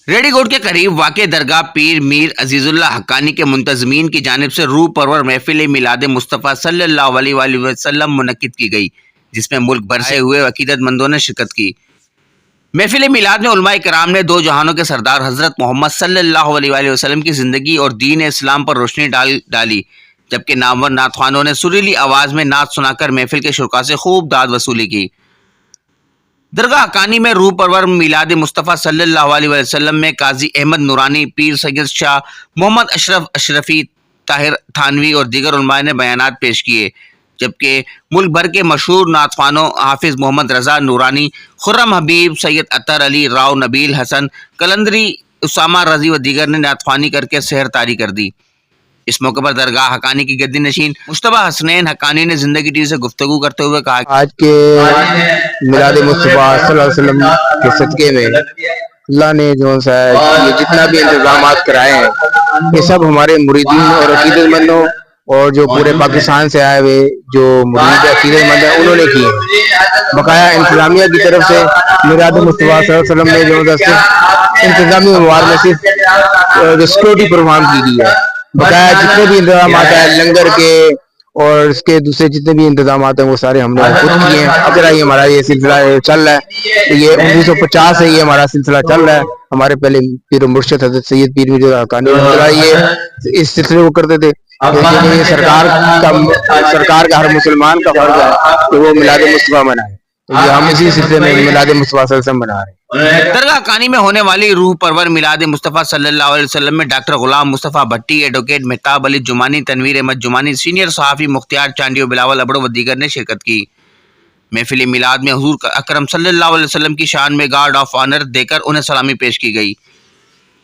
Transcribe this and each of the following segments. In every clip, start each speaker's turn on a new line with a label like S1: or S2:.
S1: Ready good کے قریب واقع درگاہ پیر میر عزیز اللہ حقانی کے منتظمین کی جانب سے روح پرور محفل میلاد مصطفیٰ صلی اللہ علیہ وآلہ وسلم منعقد کی گئی، جس میں ملک بھر سے ہوئے عقیدت مندوں نے شرکت کی۔ محفل میلاد میں علماء کرام نے دو جہانوں کے سردار حضرت محمد صلی اللہ علیہ وآلہ وسلم کی زندگی اور دین اسلام پر روشنی ڈالی، جبکہ نامور نعت خوانوں نے سریلی آواز میں نعت سنا کر محفل کے شرکاء سے خوب داد وصولی کی۔ درگاہ حقانی میں روح پرور میلاد مصطفیٰ صلی اللہ علیہ وسلم میں قاضی احمد نورانی، پیر سید شاہ محمد اشرف اشرفی، طاہر تھانوی اور دیگر علماء نے بیانات پیش کیے، جبکہ ملک بھر کے مشہور نعت خوانوں حافظ محمد رضا نورانی، خرم حبیب، سید اطہر علی راؤ، نبیل حسن قلندری، اسامہ رضی و دیگر نے نعت خوانی کر کے سحر طاری کر دی۔ اس موقع پر درگاہ حقانی کی گدی نشین مجتبیٰ حسنین حقانی نے زندگی ٹی وی سے گفتگو کرتے ہوئے کہا کہ
S2: آج کے میلاد مصطفیٰ صلی اللہ علیہ وسلم کے صدقے میں اللہ نے جو سا یہ جتنا بھی انتظامات کرائے ہیں، یہ سب ہمارے مریدین اور عقیدت مندوں اور جو پورے پاکستان سے آئے ہوئے جو مرید عقیدت مند ہیں انہوں نے کیے ہیں۔ بقایا انتظامیہ کی طرف سے میلاد مصطفیٰ صلی اللہ علیہ وسلم نے جو صرف انتظامی مواد میں صرف سیکورٹی پروگرام کی گئی ہے، بقایا جتنے بھی انتظامات ہیں لنگر کے اور اس کے دوسرے جتنے بھی انتظامات ہیں وہ سارے ہم نے خود کیے ہیں۔ اب یہ ہمارا یہ سلسلہ چل رہا ہے، یہ 1950 سے یہ ہمارا سلسلہ چل رہا ہے۔ ہمارے پہلے پیر و مرشد حضرت سید پیر میر حقانی یہ اس سلسلے کو کرتے تھے، لیکن یہ سرکار کا ہر مسلمان کا فرض ہے کہ وہ میلاد مصطفیٰ منائے، یہ ہم اسی سلسلے میں میلاد مصطفیٰ صلی اللہ علیہ وسلم منا رہے ہیں۔
S1: درگاہ حقانی میں ہونے والی روح پرور میلاد مصطفیٰ صلی اللہ علیہ وسلم میں ڈاکٹر غلام مصطفیٰ بھٹی، ایڈوکیٹ مہتاب علی جمانی، تنویر احمد جمانی، سینئر صحافی مختار چانڈی و بلاول ابڑو و دیگر نے شرکت کی۔ محفل میلاد میں حضور اکرم صلی اللہ علیہ وسلم کی شان میں گارڈ آف آنر دے کر انہیں سلامی پیش کی گئی۔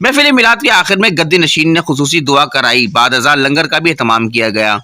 S1: محفل میلاد کے آخر میں گدی نشین نے خصوصی دعا کرائی، بعد ازاں لنگر کا بھی اہتمام کیا گیا۔